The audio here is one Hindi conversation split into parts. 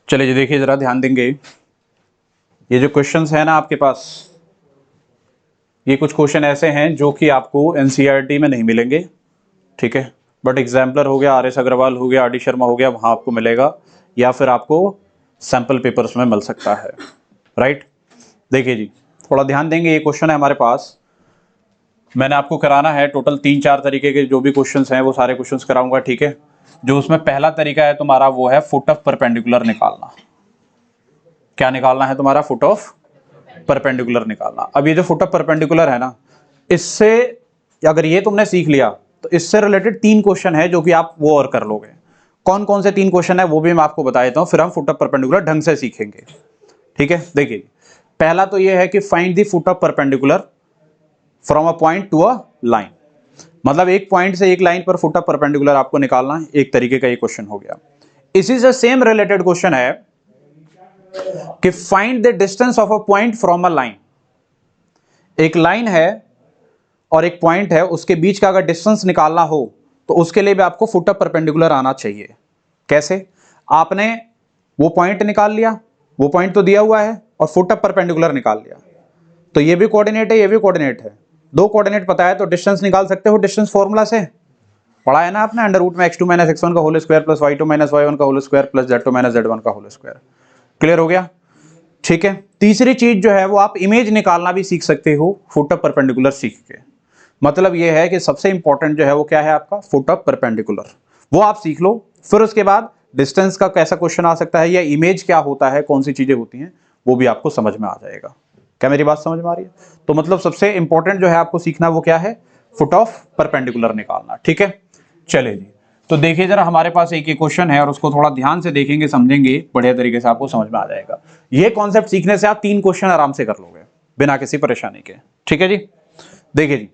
चलिए जी, देखिए जरा ध्यान देंगे। ये जो क्वेश्चंस है ना आपके पास, ये कुछ क्वेश्चन ऐसे हैं जो कि आपको एनसीईआरटी में नहीं मिलेंगे, ठीक है, बट एग्जाम्पलर हो गया, आर.एस. अग्रवाल हो गया, आर.डी. शर्मा हो गया, वहां आपको मिलेगा, या फिर आपको सैंपल पेपर्स में मिल सकता है, राइट। देखिए जी, थोड़ा ध्यान देंगे। ये क्वेश्चन है हमारे पास, मैंने आपको कराना है टोटल 3-4 तरीके के जो भी क्वेश्चंस हैं वो सारे क्वेश्चंस कराऊंगा, ठीक है। जो उसमें पहला तरीका है तुम्हारा वो है फुट ऑफ परपेंडिकुलर निकालना। क्या निकालना है तुम्हारा? फुट ऑफ परपेंडिकुलर निकालना। अब ये जो फुट ऑफ परपेंडिकुलर है ना, इससे अगर ये तुमने सीख लिया तो इससे रिलेटेड 3 क्वेश्चन है जो कि आप वो और कर लोगे। कौन कौन से 3 क्वेश्चन है वो भी मैं आपको बता देता हूं, फिर हम फुट ऑफ परपेंडिकुलर ढंग से सीखेंगे, ठीक है। देखिए, पहला तो ये है कि find the foot of perpendicular from a point to a line. मतलब एक पॉइंट से एक लाइन पर फुट ऑफ परपेंडिकुलर आपको निकालना है, एक तरीके का ये क्वेश्चन हो गया। इसी से सेम रिलेटेड क्वेश्चन है कि find the distance of a point from a line. एक लाइन है और एक पॉइंट है, उसके बीच का अगर डिस्टेंस निकालना हो तो उसके लिए भी आपको फुट ऑफ परपेंडिकुलर आना चाहिए। कैसे? आपने वो पॉइंट निकाल लिया, वो पॉइंट तो दिया हुआ है, और फुट ऑफ परपेंडिकुलर निकाल लिया, तो ये भी कोऑर्डिनेट है, ये भी कोऑर्डिनेट है। दो कोऑर्डिनेट पता है तो डिस्टेंस निकाल सकते हो। डिस्टेंस फॉर्मूला से पढ़ा है ना आपने, अंडर रूट में x2 - x1 का whole square plus y2 - y1 का whole square plus z2 - z1 का होल स्क्वायर। क्लियर हो गया? ठीक है। तीसरी चीज जो है वो आप इमेज निकालना भी सीख सकते हो फुट ऑफ परपेंडिकुलर सीख के। मतलब ये है कि सबसे इंपॉर्टेंट जो है वो क्या है आपका? Foot of perpendicular. वो आप सीख लो, फिर उसके बाद डिस्टेंस का कैसा क्वेश्चन आ सकता है या इमेज क्या होता है, कौन सी चीजें होती हैं, वो भी आपको समझ में आ जाएगा। क्या मेरी बात समझ में आ रही है? तो मतलब सबसे इंपॉर्टेंट जो है आपको सीखना वो क्या है? फुट ऑफ परपेंडिकुलर निकालना, ठीक है। चलिए जी, तो देखिए जरा, हमारे पास एक ही क्वेश्चन है और उसको थोड़ा ध्यान से देखेंगे, समझेंगे, बढ़िया तरीके से आपको समझ में आ जाएगा। ये कॉन्सेप्ट सीखने से आप 3 क्वेश्चन आराम से कर लोगे बिना किसी परेशानी के, ठीक है जी। देखिए जी,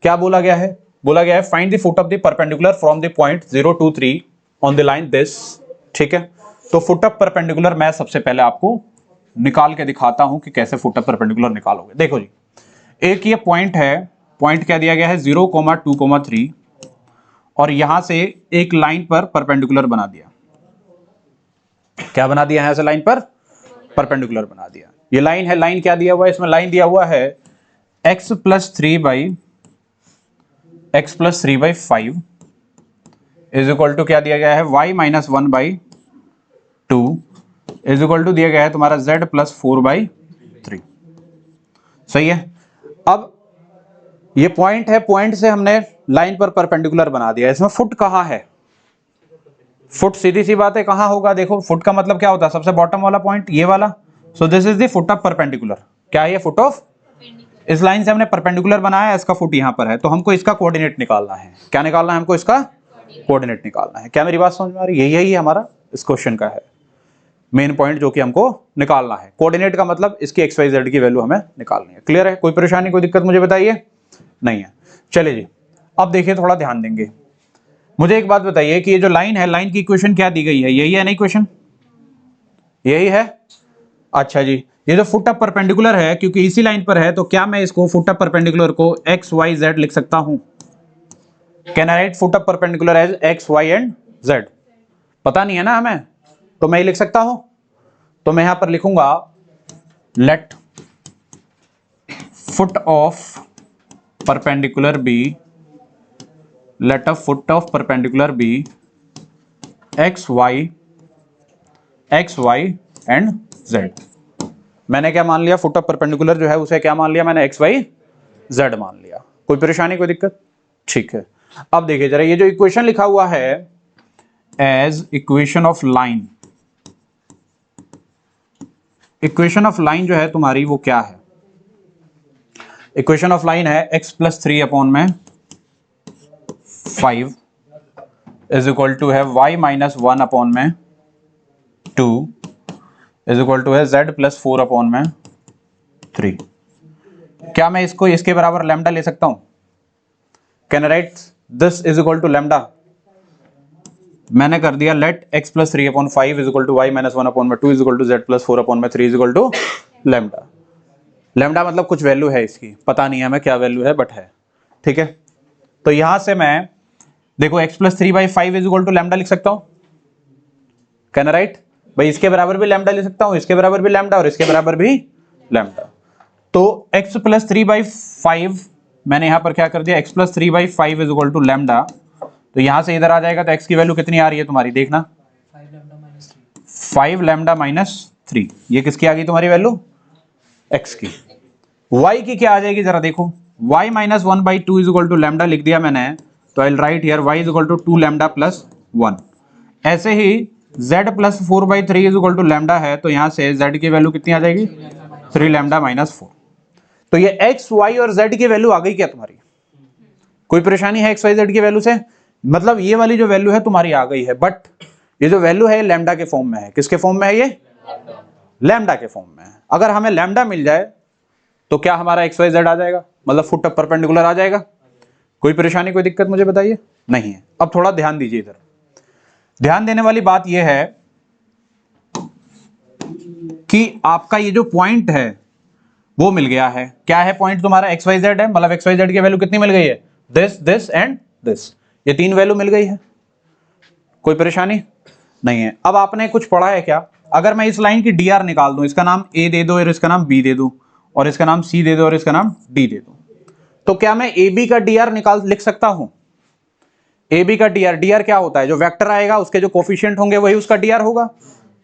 क्या बोला गया है? बोला गया है find the foot of the perpendicular from the point 0 2 3 on the line this, ठीक है। तो फुट ऑफ परपेंडिकुलर मैं सबसे पहले आपको निकाल के दिखाता हूं कि कैसे फुट ऑफ परपेंडिकुलर निकालोगे। देखो जी, एक ये पॉइंट है, पॉइंट क्या दिया गया है? 0, 2, 3, और यहां से एक लाइन पर परपेंडिकुलर बना दिया। क्या बना दिया? यहां से लाइन पर परपेंडिकुलर बना दिया। ये लाइन है, लाइन क्या दिया हुआ है इसमें? लाइन दिया हुआ है x + 3/5 इज इक्वल टू क्या दिया गया है? y - 1/2 इज इक्वल टू दिया गया है तुम्हारा z + 4/3। सही है। अब ये पॉइंट है, पॉइंट से हमने लाइन पर परपेंडिकुलर बना दिया। इसमें फुट कहां है? फुट सीधी सी बात है कहां होगा? देखो, फुट का मतलब क्या होता है? सबसे बॉटम वाला पॉइंट, ये वाला। So this is the foot of perpendicular. क्या है ये? Foot of. इस लाइन से हमने परपेंडिकुलर बनाया है, इसका फुट यहां पर है, तो हमको इसका कोऑर्डिनेट निकालना है। क्या निकालना है हमको? इसका कोऑर्डिनेट निकालना है। क्या मेरी बात समझ में आ रही है? यही हमारा इस क्वेश्चन का है मेन पॉइंट जो कि हमको निकालना है। कोऑर्डिनेट का मतलब इसकी एक्स वाई जेड की वैल्यू हमें निकालनी है। क्लियर है? कोई परेशानी, कोई दिक्कत मुझे बताइए? नहीं है। चलिए जी, अब देखिए, थोड़ा ध्यान देंगे। मुझे एक बात बताइए कि ये जो लाइन है, लाइन की इक्वेशन क्या दी गई है? यही है ना इक्वेशन? यही है। अच्छा जी, ये जो फुट ऑफ परपेंडिकुलर है, क्योंकि इसी लाइन पर है, तो क्या मैं इसको फुट ऑफ परपेंडिकुलर को एक्स वाई जेड लिख सकता हूं? Can I write foot of perpendicular as x y and z? पता नहीं है ना हमें, तो मैं लिख सकता हूं। तो मैं यहां पर लिखूंगा let foot of perpendicular B, let a foot of perpendicular B x y and z. मैंने क्या मान लिया? फुट ऑफ परपेंडिकुलर जो है उसे क्या मान लिया मैंने? एक्स वाई जेड मान लिया। कोई परेशानी, कोई दिक्कत? ठीक है। अब देखिए जरा, ये जो इक्वेशन लिखा हुआ है as equation of line, equation of line जो है तुम्हारी वो क्या है? इक्वेशन ऑफ लाइन है x + 3/5 इज इक्वल टू है y - 1/2 इज इक्वल टू है z + 4/3। क्या मैं इसको इसके बराबर लैम्डा ले सकता हूं? Can I write this is equal to lambda? मैंने कर दिया let x + 3/5 is equal to y - 1/2 is equal to z + 4/3 is equal to lambda. Lambda मतलब कुछ वैल्यू है इसकी, पता नहीं है हमें क्या वैल्यू है, बट है, ठीक है। तो यहां से मैं देखो x + 3/5 is equal to lambda लिख सकता हूं। Can I write? भाई इसके बराबर भी लैम्डा ले सकता हूं, इसके बराबर भी लैम्डा और इसके बराबर भी लैम्डा। तो x प्लस 3/5 मैंने यहां पर क्या कर दिया, x plus 3/5 is equal to lambda. तो यहां से इधर आ जाएगा तो x की वैल्यू कितनी आ रही है तुम्हारी, देखना 5 लैम्डा माइनस 3। ये किसकी आ गई तुम्हारी वैल्यू, x की। y की क्या आ जाएगी जरा देखो, y minus 1/2 is equal to lambda लिख दिया मैंने, तो I will write here y is equal to 2 lambda plus 1। ऐसे ही z plus 4/3 is equal to lambda है, तो यहां से z की वैल्यू कितनी आ जाएगी, 3 लैम्डा माइनस 4। तो ये x, y और z की वैल्यू आ गई क्या तुम्हारी, कोई परेशानी है x, y, z की वैल्यू से, मतलब ये वाली जो वैल्यू है तुम्हारी आ गई है। बट ये जो वैल्यू है लैम्डा के फॉर्म में है, किसके फॉर्म में है, ये लैम्डा के फॉर्म में है। अगर हमें लैम्डा मिल जाए तो क्या हमारा x, y, z आ जाएगा, मतलब फुट परपेंडिकुलर आ जाएगा। कोई परेशानी, कोई दिक्कत मुझे बताइए, नहीं है। अब थोड़ा ध्यान दीजिए, इधर ध्यान देने वाली बात यह है कि आपका ये जो पॉइंट है वो मिल गया है। क्या है पॉइंट तुम्हारा, एक्स वाई जेड है, मतलब एक्स वाई जेड की वैल्यू कितनी मिल गई है, दिस दिस एंड दिस, ये तीन वैल्यू मिल गई है। कोई परेशानी नहीं है। अब आपने कुछ पढ़ा है क्या, अगर मैं इस लाइन की डी आर निकाल दूं, इसका नाम ए दे दो और इसका नाम बी दे दूं और इसका नाम सी दे दो और इसका नाम डी दे दो, तो क्या मैं ए बी का डी आर लिख सकता हूं। ए बी का डी आर क्या होता है, जो वेक्टर आएगा उसके जो कोफिशिएंट होंगे वही उसका डी आर होगा।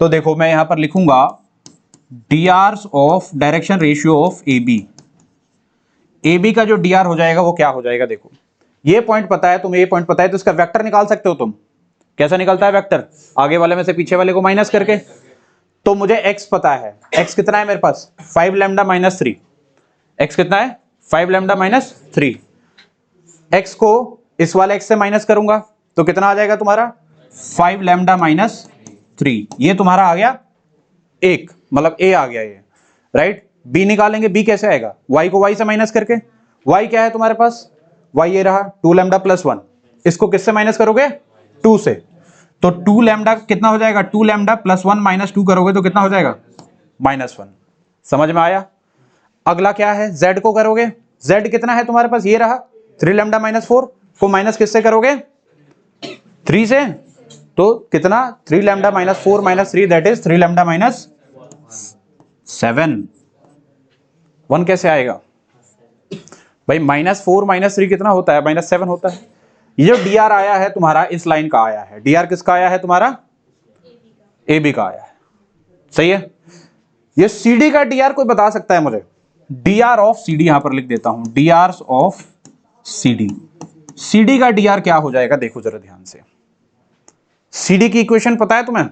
तो देखो मैं यहां पर लिखूंगा D R of direction ratio of A B. A B का जो डी आर हो जाएगा वो क्या हो जाएगा, देखो ये पॉइंट पता है तुम्हें, ये पॉइंट पता है, तो इसका वेक्टर निकाल सकते हो तुम। कैसा निकलता है वेक्टर, आगे वाले में से पीछे वाले को माइनस करके। तो मुझे x पता है, x कितना है मेरे पास, 5 लैम्डा माइनस 3। x कितना है, 5 लैम्डा माइनस 3। x को इस वाले x से माइनस करूंगा तो कितना आ जाएगा तुम्हारा, 5 लैम्डा माइनस 3। ये तुम्हारा आ गया एक, मतलब a आ गया ये, राइट। b निकालेंगे, b कैसे आएगा, y को y से माइनस करके। y क्या है तुम्हारे पास, y ये रहा 2 लैम्डा प्लस 1। इसको किससे माइनस करोगे, 2 से। तो 2 लैम्डा कितना हो जाएगा, 2 लैम्डा प्लस 1 माइनस 2 करोगे तो कितना हो जाएगा, -1। समझ में आया। अगला क्या है, z को करोगे, z कितना है तुम्हारे पास, ये रहा 3 लैम्डा माइनस 4 को माइनस किससे करोगे, 3 से। तो कितना, 3 lambda minus 4 minus 3 that is 3 lambda minus 7। 1 कैसे आएगा भाई, -4 माइनस 3 कितना होता है, -7 होता है। ये जो डी आर आया है तुम्हारा इस लाइन का आया है, डी आर किसका आया है तुम्हारा, ए बी का आया है, सही है। ये सी डी का डी आर कोई बता सकता है मुझे, D R of C D, यहां पर लिख देता हूं D R of C D. C D का डी आर क्या हो जाएगा, देखो जरा ध्यान से। सी डी की इक्वेशन पता है तुम्हें,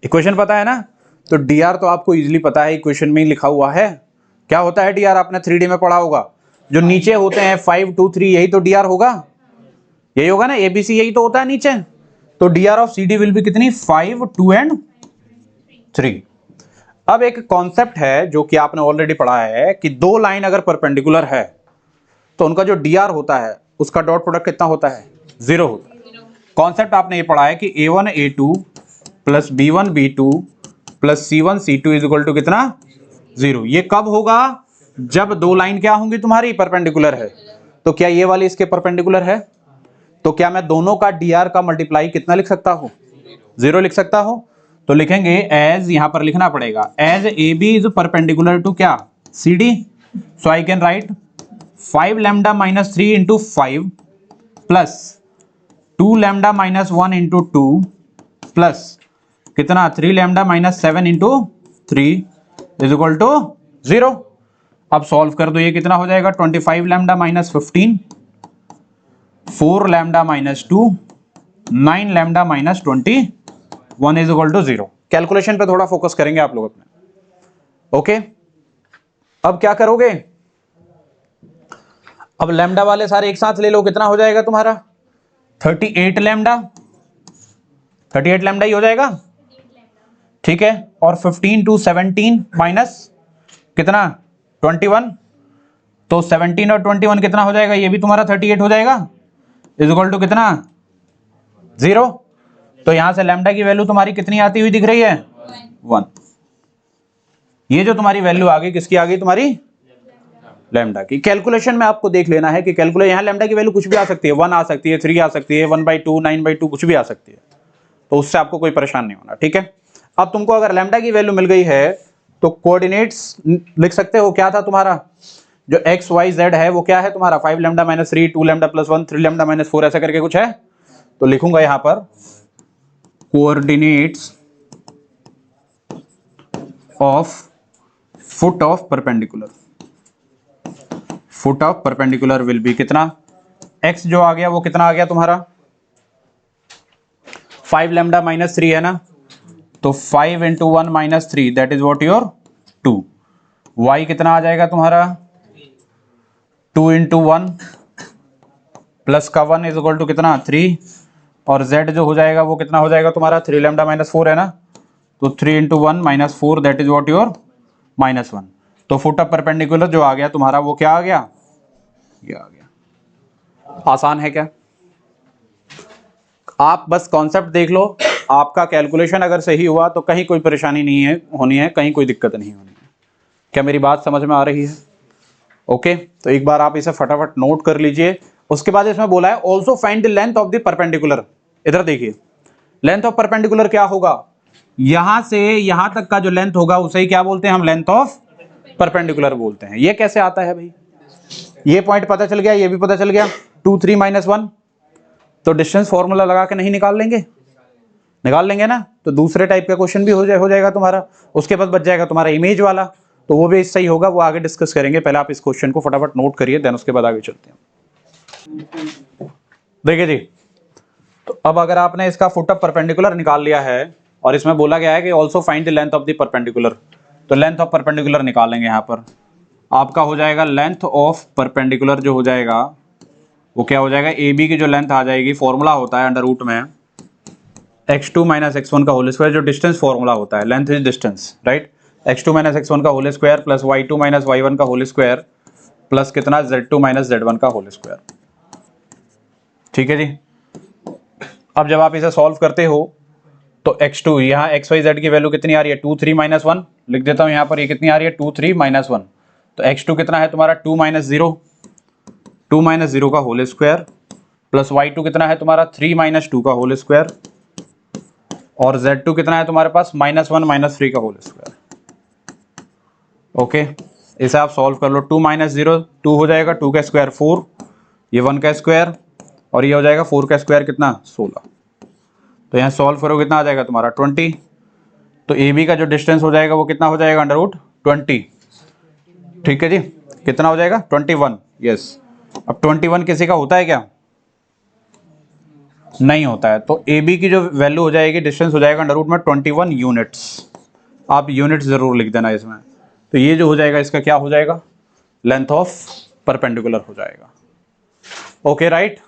इक्वेशन पता है ना, तो डी आर तो आपको इजीली पता है, इक्वेशन में ही लिखा हुआ है। क्या होता है डी आर, आपने 3D में पढ़ा होगा, जो नीचे होते हैं 5 2 3, यही तो डी आर होगा, यही होगा ना, एबीसी यही तो होता है नीचे। तो D R of C D will भी कितनी, 5 2 एंड 3। अब एक कॉन्सेप्ट है जो कि आपने ऑलरेडी पढ़ा है कि दो लाइन अगर परपेंडिकुलर है तो उनका जो डी आर होता है उसका डॉट प्रोडक्ट कितना होता है, 0 होता है। कॉन्सेप्ट आपने ये पढ़ा है कि a1 a2 plus b1 b2 plus c1 c2 is equal to कितना, 0। ये कब होगा, जब दो लाइन क्या होंगी तुम्हारी, परपेंडिकुलर है। तो क्या ये वाली इसके परपेंडिकुलर है, तो क्या मैं दोनों का डी आर का मल्टीप्लाई कितना लिख सकता हूं, 0 लिख सकता हूं। तो लिखेंगे एज, यहां पर लिखना पड़ेगा as A B is perpendicular to क्या, C D. So I can write 5 lambda minus 3 into 5 plus 2 lambda minus 1 into 2 plus कितना, 3 lambda minus 7 into 3 is equal to 0। अब सॉल्व कर दो, ये कितना हो जाएगा, 25 lambda minus 15, 4 lambda minus 2, 9 lambda minus 21 is equal to 0। Calculation पे थोड़ा फोकस करेंगे आप लोग अपने, ओके। अब क्या करोगे, अब लैम्डा वाले सारे एक साथ ले लो, कितना हो जाएगा तुम्हारा, 38 लैम्डा, 38 लैम्डा ही हो जाएगा, ठीक है। और 15 टू 17 माइनस कितना, 21, तो 17 और 21 कितना हो जाएगा, ये भी तुम्हारा 38 हो जाएगा, इज इक्वल टू कितना, 0। तो यहां से लैम्डा की वैल्यू तुम्हारी कितनी आती हुई दिख रही है, 1। ये जो तुम्हारी वैल्यू आ गई, किसकी आ गई तुम्हारी, लैम्डा की। कैलकुलेशन में आपको देख लेना है कि कैलकुलेट, यहां लैम्डा की वैल्यू कुछ भी आ सकती है, 1 आ सकती है, 3 आ सकती है, 1/2 9/2 कुछ भी आ सकती है, तो उससे आपको कोई परेशान नहीं होना, ठीक है। अब तुमको अगर लैम्डा की वैल्यू मिल गई है तो कोऑर्डिनेट्स लिख सकते हो, क्या था तुम्हारा जो एक्स वाई जेड है वो क्या है तुम्हारा 5 lambda minus 3, 2 lambda plus 1, 3 lambda minus 4, ऐसा करके कुछ है। तो लिखूंगा यहां पर coordinates of foot of perpendicular, foot of perpendicular will be कितना, एक्स जो आ गया वो कितना आ गया तुम्हारा 5 लैम्डा माइनस 3 है ना, तो 5 into 1 minus 3 that is what your 2। Y कितना आ जाएगा तुम्हारा 2 इंटू 1 प्लस का 1 इज इक्वल टू कितना 3, और z जो हो जाएगा वो कितना हो जाएगा तुम्हारा 3 लैम्डा माइनस 4 है ना, तो 3 into 1 minus 4 that is what your minus 1। तो फुट ऑफ परपेंडिकुलर जो आ गया तुम्हारा वो क्या आ गया, ये आ गया। आसान है क्या, आप बस कॉन्सेप्ट देख लो, आपका कैलकुलेशन अगर सही हुआ तो कहीं कोई परेशानी नहीं है होनी है, कहीं कोई दिक्कत नहीं होनी है। क्या मेरी बात समझ में आ रही है? ओके, तो एक बार आप इसे फटाफट नोट कर लीजिए। उसके बाद इसमें बोला है also find the length of the perpendicular. इधर देखिए, लेंथ ऑफ परपेंडिकुलर क्या होगा, यहां से यहां तक का जो लेंथ होगा उसे ही क्या बोलते हैं हम, लेंथ ऑफ परपेंडिकुलर बोलते हैं। ये कैसे आता है भाई, ये पॉइंट पता चल गया, ये भी पता चल गया, 2 3 माइनस 1, तो डिस्टेंस फॉर्मूला लगा के नहीं निकाल लेंगे, निकाल लेंगे ना, तो दूसरे टाइप का क्वेश्चन भी हो जाएगा तुम्हारा। उसके बाद बच जाएगा तुम्हारा इमेज वाला, तो वो भी सही होगा, वो आगे डिस्कस करेंगे। पहले आप इस क्वेश्चन को फटाफट नोट करिए, देन उसके बाद आगे चलते हैं। देखिए जी, तो अब अगर आपने इसका फुट ऑफ परपेंडिकुलर निकाल लिया है और इसमें बोला गया है कि also find the length of the perpendicular, तो लेंथ ऑफ परपेंडिकुलर निकालेंगे। यहाँ पर आपका हो जाएगा लेंथ ऑफ परपेंडिकुलर जो हो जाएगा वो क्या हो जाएगा, ए बी की जो लेंथ आ जाएगी, फॉर्मूला होता है अंडर रूट में x2 माइनस x1 का होल स्क्वायर, जो डिस्टेंस फॉर्मूला होता है, length is distance, right. x2 minus x1 का whole square plus y2 minus y1 का होल स्क्वायर प्लस कितना z2 माइनस z1 का होल स्क्वायर, ठीक है जी। अब जब आप इसे सॉल्व करते हो तो x2 यहाँ x y z की वैल्यू कितनी आ रही है 2 3 माइनस 1, लिख देता हूँ यहाँ पर, ये कितनी आ रही है 2 3 माइनस 1, तो x2 कितना है तुम्हारा 2 माइनस 0, 2 माइनस 0 का होल स्क्वायर प्लस y2 कितना है तुम्हारा 3 माइनस 2 का होल स्क्वायर, और z2 कितना है तुम्हारे पास -1 माइनस 3 का होल स्क्वायर। ओके, इसे आप सॉल्व कर लो, 2 माइनस 0 2 हो जाएगा, 2 का स्क्वायर 4, ये 1 का स्क्वायर, और ये हो जाएगा 4 का स्क्वायर कितना 16। तो यहाँ सॉल्व करो कितना आ जाएगा तुम्हारा 20। तो ए बी का जो डिस्टेंस हो जाएगा वो कितना हो जाएगा अंडर रूट 20, ठीक है जी। कितना हो जाएगा 21, यस। अब 21 किसी का होता है क्या, नहीं होता है, तो ए बी की जो वैल्यू हो जाएगी, डिस्टेंस हो जाएगा अंडर रूट में 21 यूनिट्स। आप यूनिट्स जरूर लिख देना इसमें। तो ये जो हो जाएगा इसका क्या हो जाएगा, लेंथ ऑफ परपेंडिकुलर हो जाएगा। ओके राइट,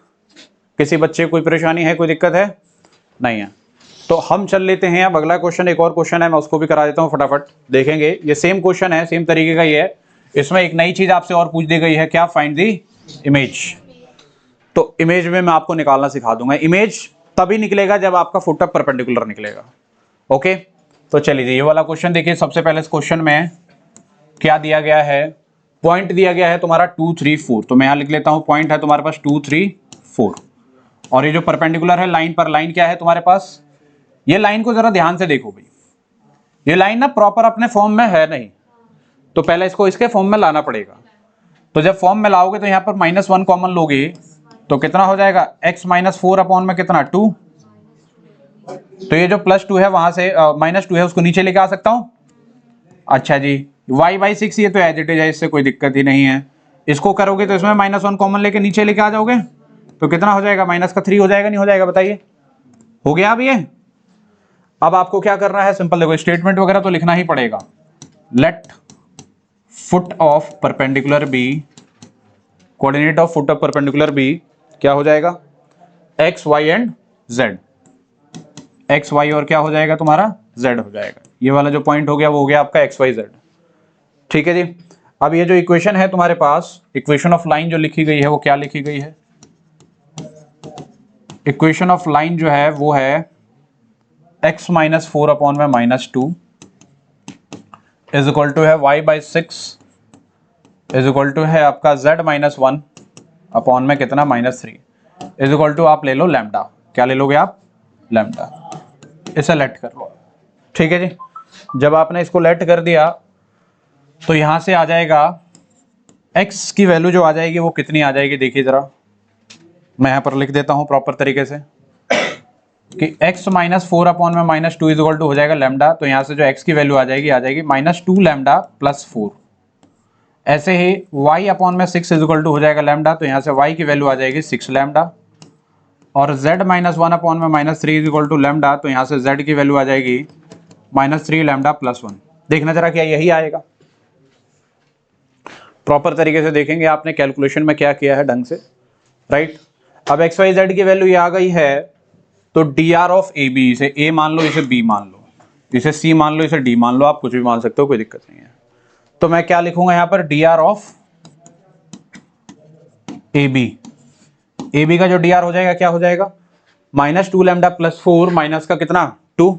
किसी बच्चे को कोई परेशानी है, कोई दिक्कत है, नहीं है। तो हम चल लेते हैं अब अगला क्वेश्चन, एक और क्वेश्चन है, मैं उसको भी करा देता हूँ, फटाफट देखेंगे। ये सेम क्वेश्चन है, सेम तरीके का ये है, इसमें एक नई चीज आपसे और पूछ दी गई है, क्या, फाइंड दी इमेज। तो इमेज में मैं आपको निकालना सिखा दूंगा। इमेज तभी निकलेगा जब आपका फुट ऑफ परपेंडिकुलर निकलेगा। ओके, तो चलिए ये वाला क्वेश्चन देखिए। सबसे पहले इस क्वेश्चन में क्या दिया गया है, पॉइंट दिया गया है तुम्हारा 2 3 4, तो मैं यहां लिख लेता हूं, पॉइंट है तुम्हारे पास 2 3 4, और ये जो परपेंडिकुलर है लाइन पर, लाइन क्या है तुम्हारे पास, ये लाइन को जरा ध्यान से देखो भाई, ये लाइन ना प्रॉपर अपने फॉर्म में है नहीं, तो पहले इसको इसके फॉर्म में लाना पड़ेगा। तो जब फॉर्म में लाओगे तो यहाँ पर -1 कॉमन लोगे तो कितना हो जाएगा, x माइनस 4 अपॉन में कितना 2, तो ये जो +2 है वहां से -2 है उसको नीचे लेके आ सकता हूं। अच्छा जी, y/6 ये तो एज इट इज है, इससे कोई दिक्कत ही नहीं है। इसको करोगे तो इसमें -1 कॉमन लेके नीचे लेके आ जाओगे, तो कितना हो जाएगा, -3 हो जाएगा, नहीं हो जाएगा, बताइए, हो गया अब ये। अब आपको क्या करना है, सिंपल देखो, स्टेटमेंट वगैरह तो लिखना ही पड़ेगा। Let foot of perpendicular B, coordinate of foot of perpendicular B क्या हो जाएगा, x y and z, x y और क्या हो जाएगा तुम्हारा z हो जाएगा। ये वाला जो पॉइंट हो गया वो हो गया आपका x y z, ठीक है जी। अब ये जो इक्वेशन है तुम्हारे पास, इक्वेशन ऑफ लाइन जो लिखी गई है वो क्या लिखी गई है, इक्वेशन ऑफ लाइन जो है वो है x माइनस 4 अपॉन में -2 इज इक्वल टू है y/6 इज इक्वल टू है आपका z-1 अपॉन में कितना -3 इज इक्वल टू आप ले लो लैम्डा, क्या ले लोगे आप, लैम्डा। इसे लेट कर लो, ठीक है जी। जब आपने इसको लेट कर दिया तो यहां से आ जाएगा x की वैल्यू जो आ जाएगी वो कितनी आ जाएगी, देखिए जरा, मैं यहां पर लिख देता हूं प्रॉपर तरीके से कि x माइनस 4 अपॉन में माइनस 2 इज इक्वल टू हो जाएगा लैम्डा। तो यहां से जो x की वैल्यू आ जाएगी माइनस 2 लैम्डा प्लस 4। ऐसे ही y अपॉन में 6 इज इक्वल टू हो जाएगा लैम्डा। तो यहां से y की वैल्यू आ जाएगी 6 लैम्डा। और z माइनस 1 अपॉन में minus 3 is equal to lambda. तो यहां से z की वैल्यू आ जाएगी माइनस 3 लैम्डा प्लस 1। देखना जरा क्या यही आएगा, प्रॉपर तरीके से देखेंगे आपने कैलकुलेशन में क्या किया है ढंग से, राइट। अब एक्स वाई जेड की वैल्यू ये आ गई है, तो D R of A B, इसे ए मान लो, इसे बी मान लो, इसे सी मान लो, इसे डी मान लो, आप कुछ भी मान सकते हो, कोई दिक्कत नहीं है। तो मैं क्या लिखूंगा यहां पर, D R of A B. A B का जो डी आर हो जाएगा क्या हो जाएगा, माइनस 2 लैम्डा प्लस 4 माइनस का कितना 2।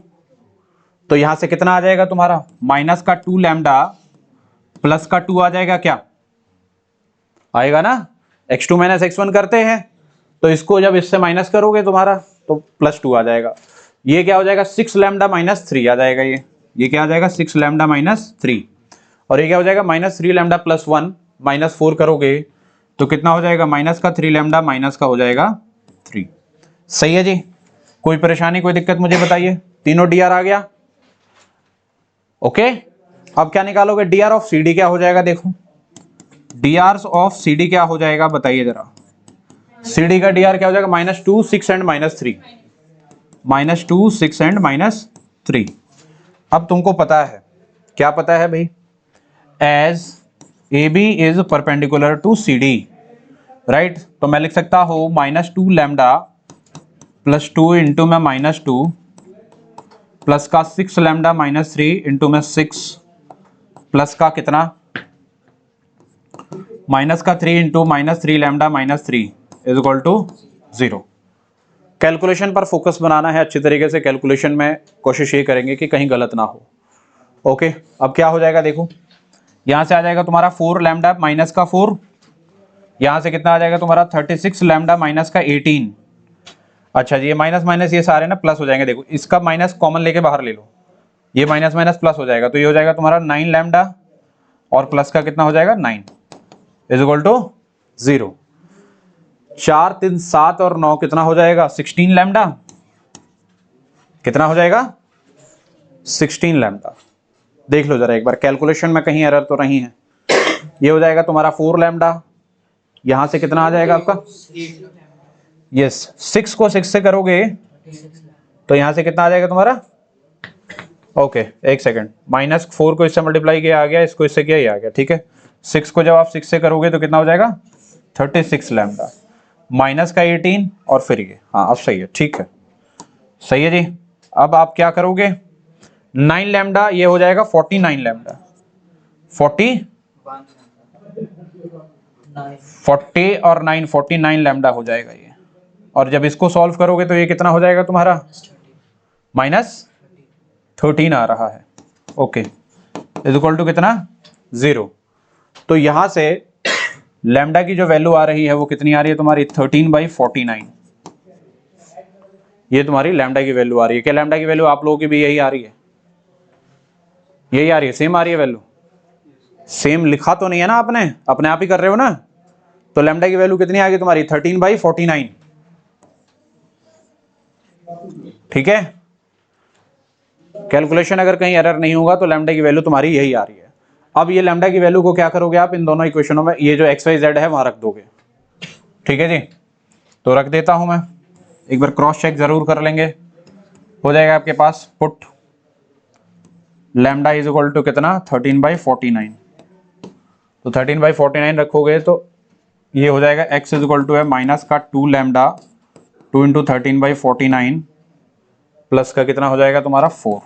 तो यहां से कितना आ जाएगा तुम्हारा, माइनस का 2 लैम्डा प्लस का 2 आ जाएगा, क्या आएगा ना, x2 माइनस x1 करते हैं, तो इसको जब इससे माइनस करोगे तुम्हारा तो प्लस 2 आ जाएगा। ये क्या हो जाएगा, 6 लैम्डा माइनस 3 आ जाएगा, ये क्या आ जाएगा, 6 लैम्डा माइनस 3। और ये क्या हो जाएगा, माइनस 3 लैम्डा प्लस 1 माइनस 4 करोगे तो कितना हो जाएगा, माइनस का 3 लैम्डा माइनस का हो जाएगा 3। सही है जी, कोई परेशानी कोई दिक्कत मुझे बताइए, तीनों डी आर आ गया, ओके। अब क्या निकालोगे, D R of C D क्या हो जाएगा, देखो D R of C D क्या हो जाएगा बताइए जरा। सी डी का डी आर क्या हो जाएगा, minus 2 6 and minus 3, minus 2 6 and minus 3। अब तुमको पता है, क्या पता है भाई, as A B is perpendicular to C D, right. तो मैं लिख सकता हूं माइनस 2 लैम्डा प्लस 2 इंटू में माइनस 2 प्लस का 6 लैम्डा माइनस 3 इंटू में 6 प्लस का कितना, माइनस का 3 into minus 3 lambda minus 3 is equal to 0। Calculation पर फोकस बनाना है अच्छी तरीके से, कैलकुलेशन में कोशिश ये करेंगे कि कहीं गलत ना हो, ओके। अब क्या हो जाएगा देखो, यहां से आ जाएगा तुम्हारा 4 लैम्डा माइनस का 4, यहां से कितना आ जाएगा तुम्हारा 36 लैम्डा माइनस का 18। अच्छा जी, ये माइनस माइनस ये सारे ना प्लस हो जाएंगे, देखो इसका माइनस कॉमन लेके बाहर ले लो, ये माइनस माइनस प्लस हो जाएगा, तो ये हो जाएगा तुम्हारा 9 लैम्डा और प्लस का कितना हो जाएगा 9 इज इक्वल टू 0। 4 3 7 और 9 कितना हो जाएगा, 16 लैम्डा, कितना हो जाएगा 16 लैम्डा। देख लो जरा एक बार कैलकुलेशन में कहीं एरर तो नहीं है। ये हो जाएगा तुम्हारा 4 लैम्डा, यहां से कितना आ जाएगा आपका, यस 6 को 6 से करोगे तो यहां से कितना आ जाएगा तुम्हारा, ओके एक सेकंड, माइनस 4 को इससे मल्टीप्लाई किया आ गया, इसको इससे किया ये आ गया, ठीक है। 6 को जब आप 6 से करोगे तो कितना हो जाएगा 36 लैम्डा माइनस का 18 और फिर ये, हाँ अब सही है, ठीक है, सही है जी। अब आप क्या करोगे, 9 लैम्डा ये हो जाएगा 49 लैम्डा, 40 और 9 49 लैम्डा हो जाएगा ये। और जब इसको सॉल्व करोगे तो ये कितना हो जाएगा तुम्हारा, माइनस 13 आ रहा है, ओके इज इक्वल टू कितना 0। तो यहां से लैम्डा की जो वैल्यू आ रही है वो कितनी आ रही है तुम्हारी 13/49। ये तुम्हारी लैम्डा की वैल्यू आ रही है। क्या लैम्डा की वैल्यू आप लोगों की भी यही आ रही है, यही आ रही है, सेम आ रही है वैल्यू, सेम लिखा तो नहीं है ना आपने, अपने आप ही कर रहे हो ना। तो लैम्डा की वैल्यू कितनी आ गई तुम्हारी 13/49, ठीक है। कैलकुलेशन अगर कहीं एरर नहीं होगा तो लैम्डा की वैल्यू तुम्हारी यही आ रही है। अब ये लैम्डा की वैल्यू को क्या करोगे आप, इन दोनों इक्वेशनों में ये जो एक्स वाई जेड है वहां रख दोगे, ठीक है जी। तो रख देता हूं मैं, एक बार क्रॉस चेक जरूर कर लेंगे। हो जाएगा आपके पास, put lambda is equal to कितना 13/49। तो 13/49 रखोगे तो ये हो जाएगा x इज इक्वल टू है माइनस का 2 लैम्डा 2 इंटू 13/49 प्लस का कितना हो जाएगा तुम्हारा 4।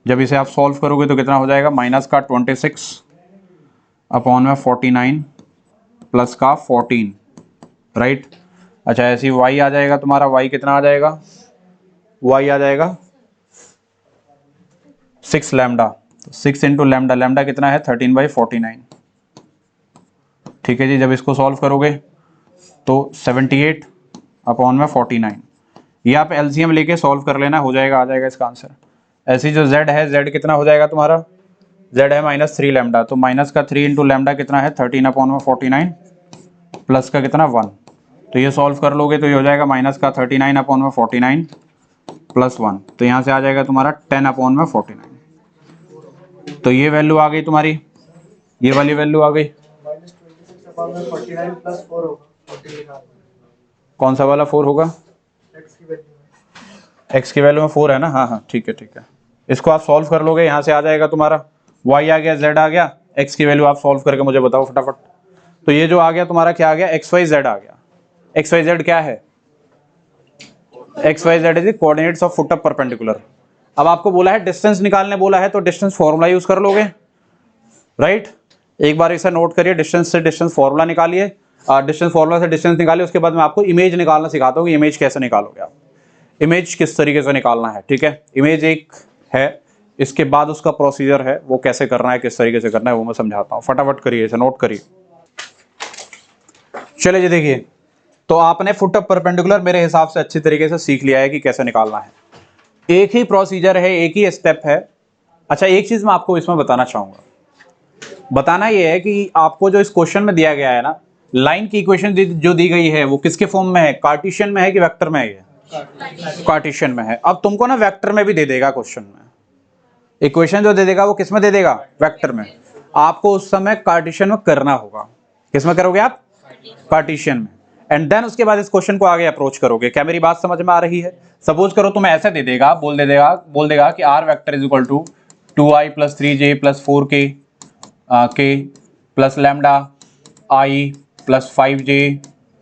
जब इसे आप सॉल्व करोगे तो कितना हो जाएगा, माइनस का 26 अपॉन में 49 प्लस का 14, राइट। अच्छा ऐसे ही y आ जाएगा तुम्हारा, y कितना आ जाएगा, y आ जाएगा 6 लैम्डा, 6 इंटू लैम्डा, लैम्डा कितना है 13/49, ठीक है जी। जब इसको सॉल्व करोगे तो 78 अपॉन में 49, ये आप एलसीएम लेके सॉल्व कर लेना, हो जाएगा, आ जाएगा इसका आंसर। ऐसी जो z है, z कितना हो जाएगा तुम्हारा, z है -3 लैम्डा, तो माइनस का 3 इंटू लैम्डा कितना है 13/49 प्लस का कितना 1, तो ये सॉल्व कर लोगे तो ये हो जाएगा माइनस का 39/49 प्लस 1, तो यहाँ से आ जाएगा तुम्हारा 10/49, तो ये वैल्यू आ गई तुम्हारी, ये वाली वैल्यू आ गई। कौन सा वाला 4 होगा, x की वैल्यू में 4 है ना, हाँ हाँ ठीक है ठीक है। इसको आप सॉल्व कर लोगे, यहाँ से आ जाएगा तुम्हारा y आ गया, z आ गया, x की वैल्यू आप सॉल्व करके मुझे बताओ फटाफट। तो ये जो आ गया तुम्हारा क्या आ गया, xyz आ गया। xyz क्या है, xyz is coordinates of foot of perpendicular. अब आपको बोला है डिस्टेंस निकालने बोला है, तो डिस्टेंस फॉर्मूला यूज कर लोगे, राइट। एक बार इसे नोट करिए, डिस्टेंस से डिस्टेंस फॉर्मूला निकालिए, डिस्टेंस फॉर्मूला से डिस्टेंस निकालिए, उसके बाद मैं आपको इमेज निकालना सिखाता हूँ कि इमेज कैसे निकालोगे आप, इमेज किस तरीके से निकालना है, ठीक है। इमेज एक है, इसके बाद उसका प्रोसीजर है, वो कैसे करना है, किस तरीके से करना है, वो मैं समझाता हूँ। फटाफट करिए, इसे नोट करिए। चलिए जी देखिए, तो आपने फुट ऑफ परपेंडिकुलर मेरे हिसाब से अच्छी तरीके से सीख लिया है कि कैसे निकालना है। एक ही प्रोसीजर है, एक ही स्टेप है। अच्छा, एक चीज मैं आपको इसमें बताना चाहूंगा, बताना ये है कि आपको जो इस क्वेश्चन में दिया गया है ना, लाइन की इक्वेशन जो दी गई है वो किसके फॉर्म में है, कार्टेशियन में है कि वेक्टर में है, ये कार्टेशियन में है। अब तुमको ना वेक्टर में भी दे देगा क्वेश्चन में, इक्वेशन जो दे देगा वो किस में दे देगा, वेक्टर में। आपको उस समय कार्टेशियन में करना होगा। किस में करोगे आप, कार्टेशियन में, एंड देन उसके बाद इस क्वेश्चन को आगे अप्रोच करोगे। क्या मेरी बात समझ में आ रही है। सपोज करो तुम्हें ऐसे दे देगा, बोल देगा कि r vector is equal to 2i + 3j + 4k k plus lambda i + 5j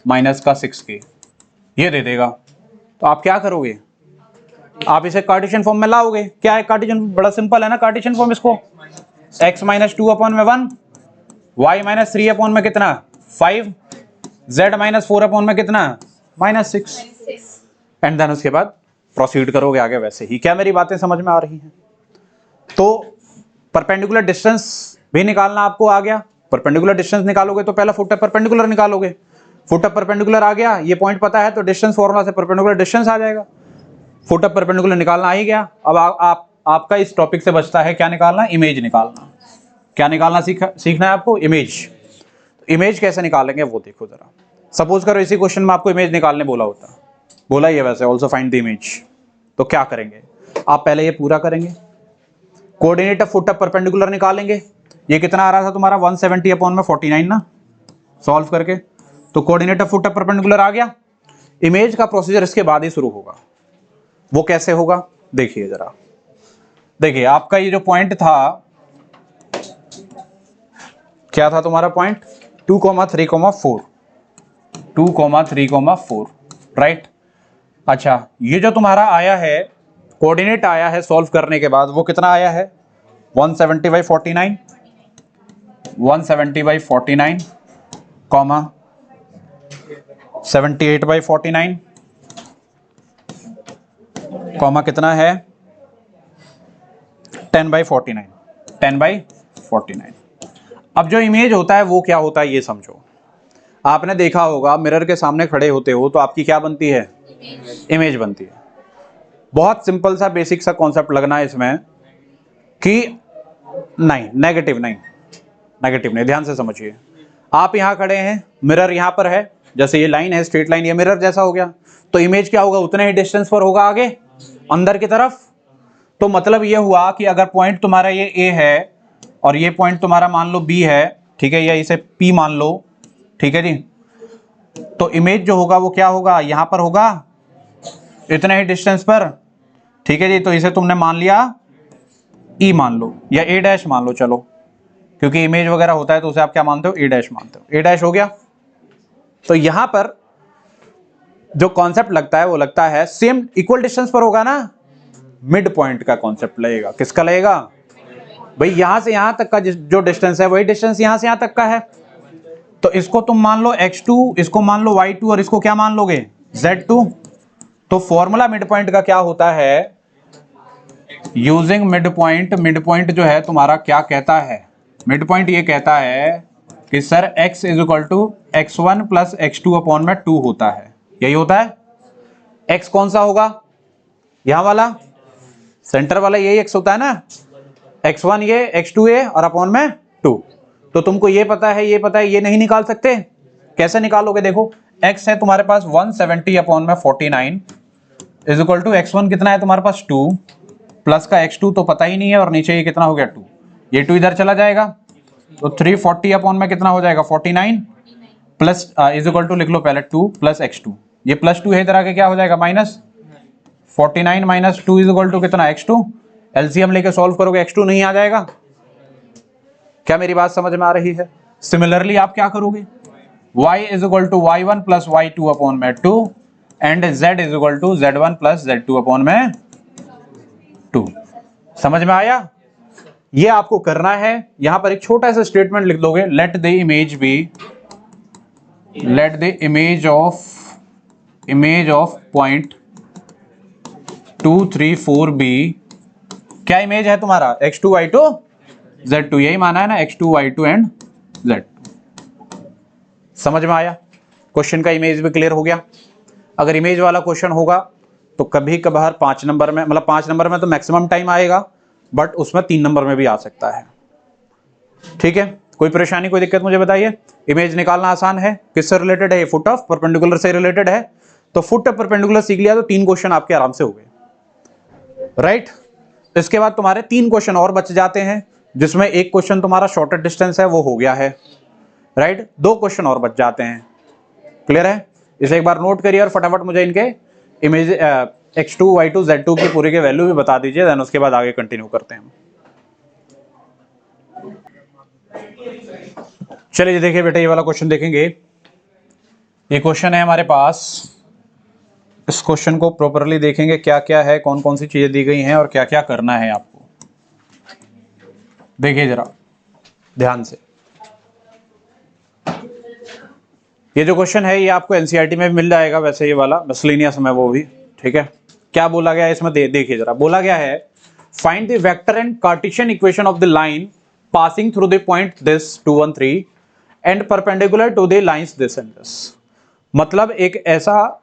minus का 6k, ये दे देगा। तो आप क्या करोगे, आप इसे कार्टेशियन फॉर्म में लाओगे। क्या है कार्टेशियन, बड़ा सिंपल है ना कार्टेशियन फॉर्म। इसको x - 2/1, y - 3/में कितना 5, z - 4/में कितना -6, एंड देन उसके बाद प्रोसीड करोगे आगे वैसे ही। क्या मेरी बातें समझ में आ रही हैं। तो परपेंडिकुलर डिस्टेंस भी निकालना आपको आ गया। परपेंडिकुलर डिस्टेंस निकालोगे तो पहला फुट ऑफ परपेंडिकुलर निकालोगे। फुट ऑफ परपेंडिकुलर आ गया, ये पॉइंट पता है तो डिस्टेंस फॉर्मूला से परपेंडिकुलर डिस्टेंस आ जाएगा। फुट ऑफ परपेंडिकुलर निकालना आ ही गया। अब आपका इस टॉपिक से बचता है क्या निकालना, इमेज निकालना। क्या निकालना सीखना है आपको, इमेज। इमेज कैसे निकालेंगे वो देखो जरा। सपोज करो इसी क्वेश्चन में आपको इमेज निकालने बोला होता, बोला ही है वैसे, ऑल्सो फाइंड द इमेज। तो क्या करेंगे आप, पहले ये पूरा करेंगे, coordinate of foot of perpendicular निकालेंगे। ये कितना आ रहा था तुम्हारा 170/49 ना, सॉल्व करके। तो coordinate of foot of perpendicular आ गया। इमेज का प्रोसीजर इसके बाद ही शुरू होगा। वो कैसे होगा देखिए जरा। देखिए आपका ये जो पॉइंट था, क्या था तुम्हारा पॉइंट, 2,3,4, 2,3,4, राइट। अच्छा, ये जो तुम्हारा आया है कोऑर्डिनेट आया है सॉल्व करने के बाद, वो कितना आया है 170/49, 170/49, 78/49, कॉमा कितना है 10/49, 10/49। अब जो इमेज होता है वो क्या होता है ये समझो। आपने देखा होगा मिरर के सामने खड़े होते हो तो आपकी क्या बनती है, इमेज बनती है। बहुत सिंपल सा बेसिक सा कॉन्सेप्ट लगना है इसमें कि नहीं, नेगेटिव नहीं, ध्यान से समझिए। आप यहां खड़े हैं, मिरर यहां पर है, जैसे ये लाइन है स्ट्रेट लाइन, ये मिरर जैसा हो गया, तो इमेज क्या होगा, उतने ही डिस्टेंस पर होगा आगे अंदर की तरफ। तो मतलब ये हुआ कि अगर पॉइंट तुम्हारा ये A है और ये पॉइंट तुम्हारा मान लो B है, ठीक है, या इसे P मान लो, ठीक है जी, तो इमेज जो होगा वो क्या होगा, यहां पर होगा इतने ही डिस्टेंस पर, ठीक है जी। तो इसे तुमने मान लिया E मान लो या A' मान लो, चलो, क्योंकि इमेज वगैरह होता है तो उसे आप क्या मानते हो, A' मानते हो, A' हो गया। तो यहां पर जो कॉन्सेप्ट लगता है वो लगता है सेम इक्वल डिस्टेंस पर होगा ना, मिड पॉइंट का कॉन्सेप्ट लगेगा। किसका लगेगा भाई, यहां से यहां तक का जो डिस्टेंस है वही डिस्टेंस यहां से यहां तक का है। तो इसको तुम मान लो x2, इसको मान लो y2 और इसको क्या मान लोगे, z2। तो फॉर्मूला मिड पॉइंट का क्या होता है, यूजिंग मिड पॉइंट जो है तुम्हारा क्या कहता है, मिड पॉइंट ये कहता है कि सर x = x1 + x2/2 होता है, यही होता है। x कौन सा होगा, यहां वाला सेंटर वाला यही x होता है ना, x1 ये, x2 ये और अपॉन में 2। तो तुमको ये पता है, ये पता है, ये नहीं निकाल सकते, कैसे निकालोगे, देखो x है तुम्हारे पास 170 अपॉन में 49 इज इक्वल टू x1 कितना है तुम्हारे पास 2 प्लस का x2 तो पता ही नहीं है और नीचे ये कितना हो गया 2, ये 2 इधर चला जाएगा तो 340 अपॉन में कितना हो जाएगा 49 प्लस इज इक्वल टू लिख लो पहले 2 प्लस x2, ये प्लस 2 है इधर आके क्या हो जाएगा minus 49 minus 2 is equal to कितना x2, एलसीएम लेके सॉल्व करोगे x2 नहीं आ जाएगा। क्या मेरी बात समझ में आ रही है? सिमिलरली आप क्या करोगे, y is equal to y1 plus y2 upon में 2 and z is equal to z1 plus z2 upon में 2। समझ में आया? ये आपको करना है। यहां पर एक छोटा सा स्टेटमेंट लिख दोगे, let the image of point 2 3 4 B, क्या इमेज है तुम्हारा x2 y2 z2, यही माना है ना x2 y2 एंड z। समझ में आया? क्वेश्चन का इमेज भी क्लियर हो गया। अगर इमेज वाला क्वेश्चन होगा तो कभी कभार 5 नंबर में, मतलब 5 नंबर में तो मैक्सिमम टाइम आएगा, बट उसमें 3 नंबर में भी आ सकता है। ठीक है, कोई परेशानी कोई दिक्कत मुझे बताइए। इमेज निकालना आसान है, किससे रिलेटेड है, ये फुट ऑफ परपेंडिकुलर से रिलेटेड है। तो फुट ऑफ परपेंडिकुलर सीख लिया तो 3 क्वेश्चन आपके आराम से हो गए, राइट। इसके बाद तुम्हारे 3 क्वेश्चन और बच जाते हैं, जिसमें एक क्वेश्चन तुम्हारा शॉर्टेस्ट डिस्टेंस है वो हो गया है, राइट। 2 क्वेश्चन और बच जाते हैं, क्लियर है। इसे एक बार नोट करिए और फटाफट मुझे इनके इमेज x2 y2 z2 की पूरी के वैल्यू भी बता दीजिए, देन उसके बाद आगे कंटिन्यू करते हैं। चलिए देखिए बेटा, ये वाला क्वेश्चन देखेंगे। ये क्वेश्चन है हमारे पास, इस क्वेश्चन को प्रॉपरली देखेंगे, क्या क्या है, कौन कौन सी चीजें दी गई हैं और क्या क्या करना है आपको। देखिए जरा ध्यान से, ये जो क्वेश्चन है ये आपको एनसीईआरटी में भी मिल जाएगा, वैसे ये वाला मिसलेनियस में वो भी, ठीक है। क्या बोला गया है इसमें, देखिए जरा, बोला गया है find the vector and cartesian equation of the line passing through the point this 2 1 3 and perpendicular to the lines this and this. मतलब एक ऐसा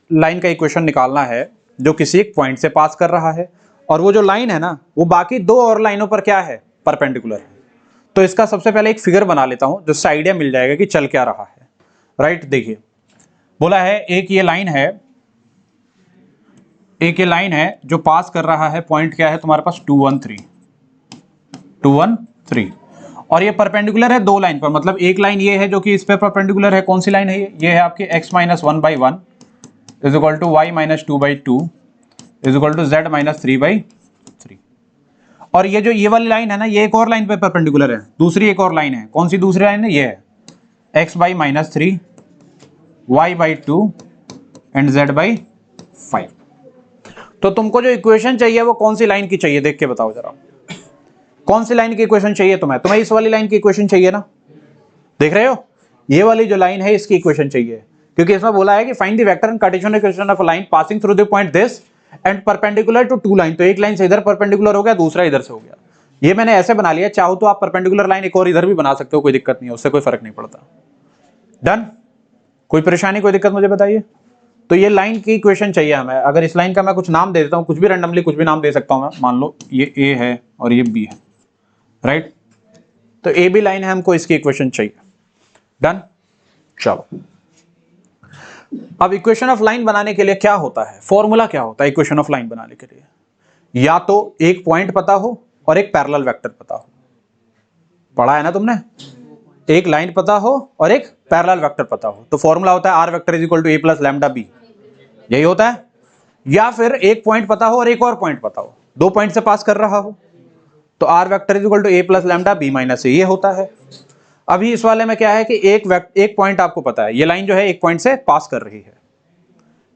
लाइन का इक्वेशन निकालना है जो किसी एक पॉइंट से पास कर रहा है, और वो जो लाइन है ना वो बाकी 2 और लाइनों पर क्या है, परपेंडिकुलर है। तो इसका सबसे पहले एक फिगर बना लेता हूं जिससे आइडिया मिल जाएगा कि चल क्या रहा है, राइट। देखिए बोला है एक ये लाइन है, जो पास कर रहा है पॉइंट क्या है तुम्हारे पास 2 1 3, और ये परपेंडिकुलर है 2 लाइन पर। मतलब एक लाइन ये है जो कि इस पे परपेंडिकुलर है, कौन सी लाइन है ये है आपकी x minus 1/1 is equal to y minus 2/2 is equal to z minus 3/3। और ये जो ये वाली लाइन है ना, ये एक और लाइन पे परपेंडिकुलर है, दूसरी एक और लाइन है। कौन सी दूसरी लाइन है, ये है x/-3 y/2 एंड z/5। तो तुमको जो इक्वेशन चाहिए वो कौन सी लाइन की चाहिए, देख के बताओ जरा, कौन सी लाइन की इक्वेशन चाहिए तुम्हें इस वाली लाइन की इक्वेशन चाहिए ना, देख रहे हो, ये वाली जो लाइन है इसकी इक्वेशन चाहिए, क्योंकि इसमें बोला है कि find the vector and cartesian equation of a line passing through the point this and perpendicular to 2 line. तो एक लाइन से इधर परपेंडिकुलर हो गया, दूसरा इधर से हो गया। ये मैंने ऐसे बना लिया, चाहो तो आप परपेंडिकुलर लाइन एक और इधर भी बना सकते हो, कोई दिक्कत नहीं है, उससे कोई फर्क नहीं पड़ता। डन, कोई परेशानी कोई दिक्कत मुझे बताइए। तो ये लाइन की इक्वेशन चाहिए हमें। अगर इस लाइन का मैं कुछ नाम दे देता हूं, कुछ भी रैंडमली कुछ भी नाम दे सकता हूं मैं, मान लो ये ए है और ये बी है, राइट। तो ए बी लाइन है, हमको इसकी इक्वेशन चाहिए। डन, चलो। अब इक्वेशन ऑफ लाइन बनाने के लिए क्या होता है, फॉर्मूला क्या होता है इक्वेशन ऑफ लाइन बनाने के लिए, या तो एक पॉइंट पता हो और एक पैरेलल वेक्टर पता हो। पढ़ा है ना तुमने, एक लाइन पता हो और एक पैरेलल वेक्टर पता हो, तो फॉर्मूला होता है R vector is equal to A plus lambda B, यही होता है। या फिर एक पॉइंट पता हो और एक और पॉइंट पता हो, 2 पॉइंट से पास कर रहा हो, तो R vector is equal to A plus lambda B minus A, ये होता है। अभी इस वाले में क्या है कि एक पॉइंट आपको पता है, ये लाइन जो है एक पॉइंट से पास कर रही है,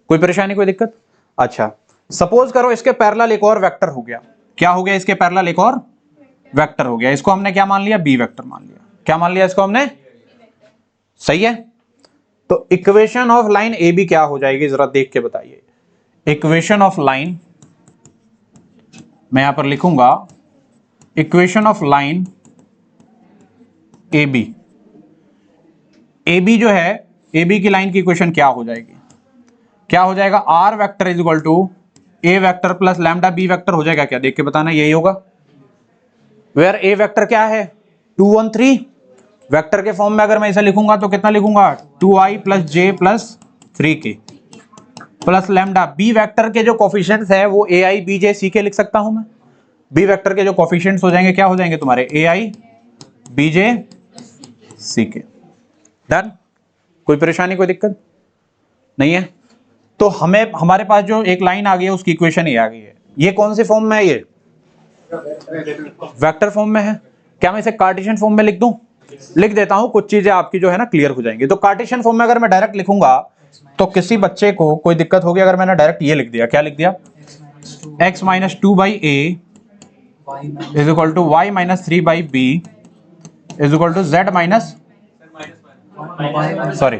कोई परेशानी कोई दिक्कत। अच्छा, सपोज करो इसके पैरेलल एक और वेक्टर हो गया, क्या हो गया, इसके पैरेलल एक और वेक्टर हो गया, इसको हमने क्या मान लिया, बी वेक्टर मान लिया। क्या मान लिया इसको हमने, सही है। तो equation of line A B क्या हो जाएगी, जरा देख के बताइए। इक्वेशन ऑफ लाइन, मैं यहां पर लिखूंगा equation of line A B. A B जो है, ए बी की लाइन की इक्वेशन क्या हो जाएगी, क्या हो जाएगा, R vector is equal to A vector plus lambda B vector हो जाएगा क्या, देख के बताना, यही होगा। वेयर ए वेक्टर क्या है 2 1 3, वेक्टर के फॉर्म में अगर मैं इसे लिखूंगा तो कितना लिखूंगा 2i plus J plus 3k plus lambda. B vector के जो कोफिशिएंट्स है वो ए आई बी जे सी के लिख सकता हूं मैं। बी वेक्टर के जो कोफिशिएंट्स हो जाएंगे क्या हो जाएंगे तुम्हारे ए आई बी जे सी के। डन, कोई परेशानी कोई दिक्कत नहीं है। तो हमें हमारे पास जो एक लाइन आ गई है उसकी इक्वेशन ये आ गई है। ये कौन से फॉर्म में है, ये वेक्टर फॉर्म में है। क्या मैं इसे कार्टेशियन फॉर्म में लिख दूं, लिख देता हूं, कुछ चीजें आपकी जो है ना क्लियर हो जाएंगी। तो कार्टेशियन फॉर्म में अगर मैं डायरेक्ट लिखूंगा तो किसी बच्चे को कोई दिक्कत होगी अगर मैंने डायरेक्ट ये लिख दिया, क्या लिख दिया x minus 2/a is equal to y minus 3/b is equal to z minus sorry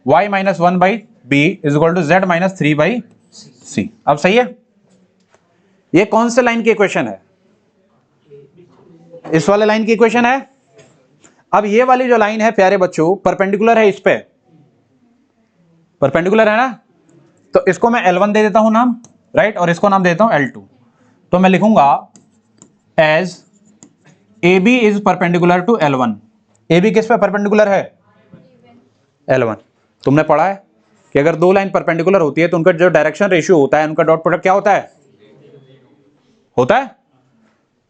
y minus 1/b is equal to z minus 3/c। अब सही है। ये कौन से लाइन की इक्वेशन है, इस वाले लाइन की इक्वेशन है। अब ये वाली जो लाइन है प्यारे बच्चों परपेंडिकुलर है इस पे, परपेंडिकुलर है ना, तो इसको मैं L1 दे देता हूं नाम, राइट, और इसको नाम देता हूं L2। तो मैं लिखूंगा as AB is perpendicular to L1। AB किस पे परपेंडिकुलर है L1। तुमने पढ़ा है कि अगर दो लाइन परपेंडिकुलर होती है तो उनका जो डायरेक्शन रेशियो होता है, उनका डॉट प्रोडक्ट क्या होता है, होता है।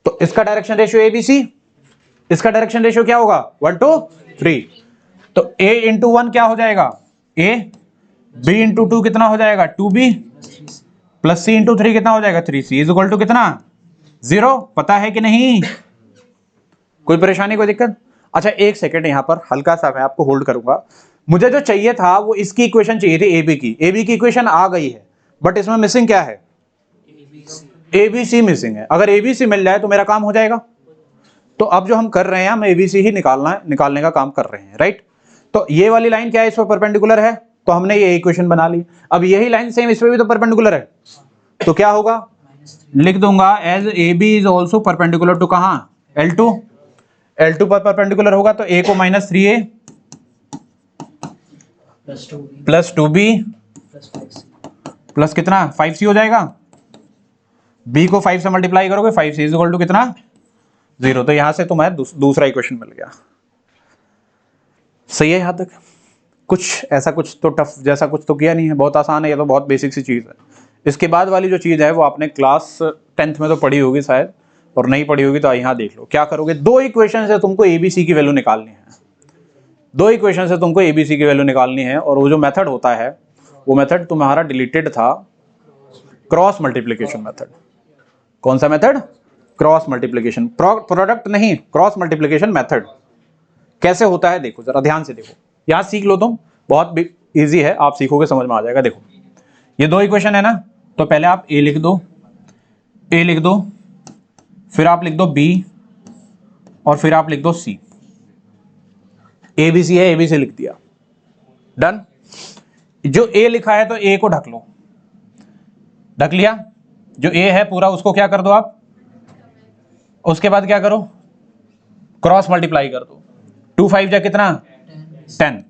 तो इसका डायरेक्शन रेशियो ABC, इसका डायरेक्शन रेशियो क्या होगा 1 to 3। तो A इंटू 1 क्या हो जाएगा A, B इंटू 2 कितना हो जाएगा 2B प्लस C इंटू 3 कितना हो जाएगा 3C इज इक्वल टू कितना 0। पता है कि नहीं, कोई परेशानी कोई दिक्कत। अच्छा एक सेकेंड यहां पर हल्का सा मैं आपको होल्ड करूंगा। मुझे जो चाहिए था वो इसकी इक्वेशन चाहिए थी AB की। AB की इक्वेशन आ गई है बट इसमें मिसिंग क्या है ABC मिसिंग है। अगर ABC मिल जाए तो मेरा काम हो जाएगा। तो अब जो हम कर रहे हैं हम ABC ही निकालने का काम कर रहे हैं, राइट। तो ये वाली लाइन क्या है, इस पर परपेंडिकुलर है तो हमने ये इक्वेशन बना ली। अब यही लाइन सेम इस पे भी तो परपेंडिकुलर है, तो क्या होगा, लिख दूंगा as AB is also perpendicular to कहां L2। L2 पर परपेंडिकुलर होगा तो A को minus 3A plus 2B plus कितना 5C हो जाएगा। B को 5 से मल्टीप्लाई करोगे 5C इज इक्वल टू कितना 0। तो यहां से तुम्हें दूसरा इक्वेशन मिल गया। सही है, यहां तक कुछ ऐसा कुछ तो टफ जैसा कुछ तो किया नहीं है, बहुत आसान है, ये तो बहुत बेसिक सी चीज है। इसके बाद वाली जो चीज है वो आपने क्लास 10th में तो पढ़ी होगी शायद, और नहीं पढ़ी होगी तो यहाँ देख लो। क्या करोगे, दो इक्वेशन से तुमको ABC की वैल्यू निकालनी है, दो इक्वेशन से तुमको ABC की वैल्यू निकालनी है। और वो जो मेथड होता है वो मेथड तुम्हारा डिलीटेड था, क्रॉस मल्टीप्लीकेशन मेथड। कौन सा मेथड, क्रॉस मल्टीप्लीकेशन, प्रोडक्ट नहीं, क्रॉस मल्टीप्लीकेशन मेथड। कैसे होता है देखो जरा ध्यान से देखो, यहां सीख लो तुम, बहुत इजी है, आप सीखोगे समझ में आ जाएगा। देखो ये दो इक्वेशन है ना, तो पहले आप A लिख दो, A लिख दो, फिर आप लिख दो B और फिर आप लिख दो C। ABC है, ABC लिख दिया, डन। जो A लिखा है तो A को ढक लो, ढक लिया। जो A है पूरा उसको क्या कर दो आप, उसके बाद क्या करो क्रॉस मल्टीप्लाई कर दो। 2 5 जा कितना 10,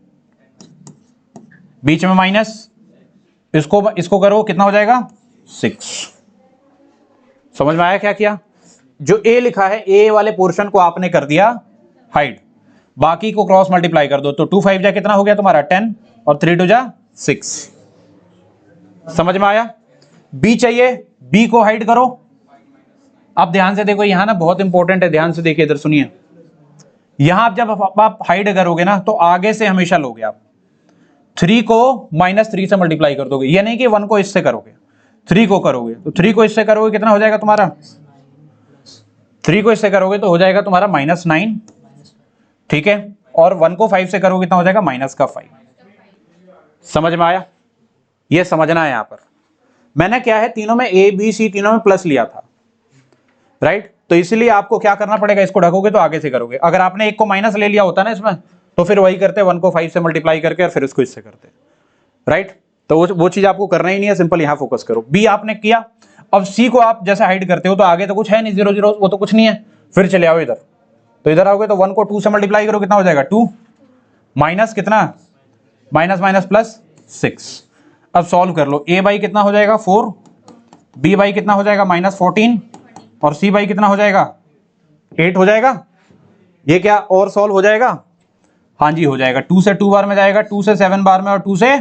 बीच में माइनस, इसको करो कितना हो जाएगा 6। समझ में आया क्या किया, जो A लिखा है A वाले पोर्शन को आपने कर दिया हाइड, बाकी को क्रॉस मल्टीप्लाई कर दो। तो 2 5 जा कितना हो गया तुम्हारा 10 और 3 2 जा 6। समझ में आया। B चाहिए, B को हाइड करो। अब ध्यान से देखो यहां ना बहुत इंपॉर्टेंट है, ध्यान से देखिए इधर सुनिए। यहां जब आप हाइड करोगे ना तो आगे से हमेशा लोगे आप 3 को -3 से मल्टीप्लाई कर दोगे, ये नहीं कि 1 को इससे करोगे, 3 को करोगे तो 3 को इससे करोगे कितना हो जाएगा तुम्हारा, 3 को इससे करोगे तो हो जाएगा तुम्हारा -9, ठीक है। और 1 को 5 से करोगे कितना हो जाएगा -5। समझ में आया, ये समझना है। यहां पर मैंने क्या है तीनों में A B C तीनों में प्लस लिया था, राइट। तो इसलिए आपको क्या करना पड़ेगा, इसको ढकोगे तो आगे से करोगे। अगर आपने एक को माइनस ले लिया होता ना इसमें तो फिर वही करते 1 को 5 से मल्टीप्लाई करके और फिर इसको इससे करते, राइट। तो वो चीज आपको करना ही नहीं है, सिंपल यहां फोकस करो। B आपने किया, अब C को आप जैसे हाइड करते हो तो आगे तो कुछ है नहीं, 0 0 वो तो कुछ नहीं है। फिर चले आओ इधर, तो इधर आओगे तो 1 को 2 से मल्टीप्लाई करो कितना हो जाएगा 2 माइनस कितना माइनस प्लस 6। अब सॉल्व कर लो, a बाई कितना हो जाएगा 4, b बाई कितना हो जाएगा -14 और c बाई कितना हो जाएगा 8 हो जाएगा। ये क्या और सॉल्व हो जाएगा? हाँ जी हो जाएगा। 2 से 2 बार में जाएगा, 2 से 7 बार में और 2 से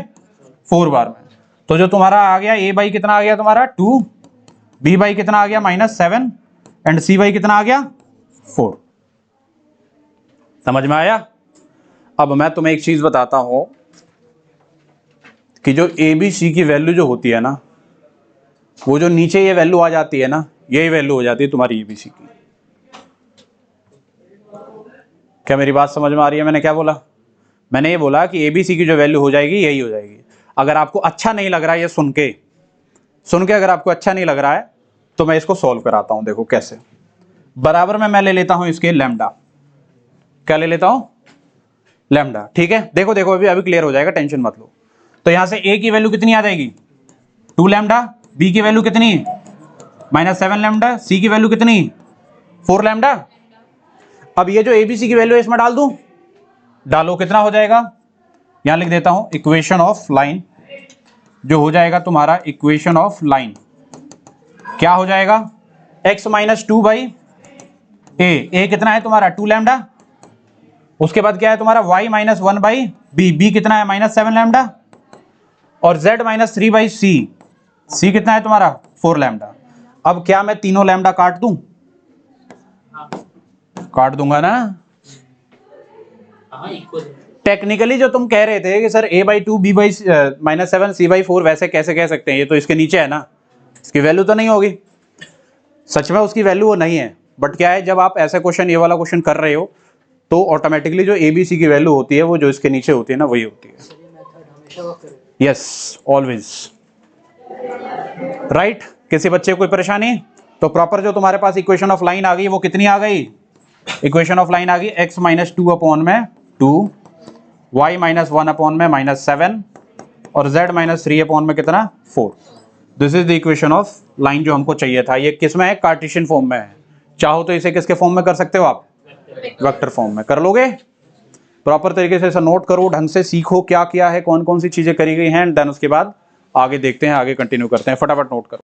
4 बार में। तो जो तुम्हारा आ गया a बाई कितना आ गया तुम्हारा 2, b बाई कितना आ गया -7 एंड c बाई कितना आ गया 4। समझ में आया? अब मैं तुम्हें एक चीज बताता हूं कि जो ए बी सी की वैल्यू जो होती है ना, वो जो नीचे ये वैल्यू आ जाती है ना, यही वैल्यू हो जाती है तुम्हारी ए बी सी की। क्या मेरी बात समझ में आ रही है? मैंने क्या बोला? मैंने ये बोला कि ए बी सी की जो वैल्यू हो जाएगी यही हो जाएगी। अगर आपको अच्छा नहीं लग रहा है ये सुन के अगर आपको अच्छा नहीं लग रहा है तो मैं इसको सॉल्व कराता हूं। देखो कैसे। बराबर में मैं ले लेता हूं इसके लैम्डा। क्या ले लेता हूं? लैम्डा। ठीक है, देखो देखो अभी क्लियर हो जाएगा, टेंशन मत लो। तो यहां से a की वैल्यू कितनी आ जाएगी 2 लैम्डा, b की वैल्यू कितनी -7 लैम्डा, c की वैल्यू कितनी 4 लैम्डा। अब ये जो एबीसी की वैल्यू है इसमें डाल दूं, डालो कितना हो जाएगा, यहां लिख देता हूं इक्वेशन ऑफ लाइन, जो हो जाएगा तुम्हारा इक्वेशन ऑफ लाइन क्या हो जाएगा x - 2 बाई a कितना है तुम्हारा 2 लैम्डा, उसके बाद क्या है तुम्हारा y - 1 बाई b कितना है -7 लैम्डा, और z - 3 बाई c कितना है तुम्हारा 4 लैम्डा। अब क्या मैं तीनों लैम्डा काट दूं? काट दूंगा ना। टेक्निकली जो तुम कह रहे थे कि सर a/2 b/-7 c/4 वैसे कैसे कह सकते हैं, ये तो इसके नीचे है ना, इसकी वैल्यू तो नहीं होगी। सच में उसकी वैल्यू वो नहीं है, बट क्या है जब आप ऐसा क्वेश्चन ये वाला क्वेश्चन कर रहे हो तो ऑटोमेटिकली जो ABC की वैल्यू होती है वो जो इसके नीचे होती है ना वही होती है। Yes always right. किसी बच्चे को कोई परेशानी? तो प्रॉपर जो तुम्हारे पास इक्वेशन ऑफ लाइन आ गई वो कितनी आ गई? इक्वेशन ऑफ लाइन आ गई x - 2 अपॉन में 2, y - 1 अपॉन में -7 और z - 3 अपॉन में कितना 4। This is the equation of line जो हमको चाहिए था। ये किस में है? कार्टेशियन फॉर्म में है। चाहो तो इसे किसके फॉर्म में कर सकते हो आप? वेक्टर फॉर्म में। कर लोगे? प्रॉपर तरीके से इसे नोट करो, ढंग से सीखो क्या किया है, कौन कौन सी चीजें करी गई हैं, देन उसके बाद आगे देखते हैं, आगे कंटिन्यू करते हैं। फटाफट नोट करो।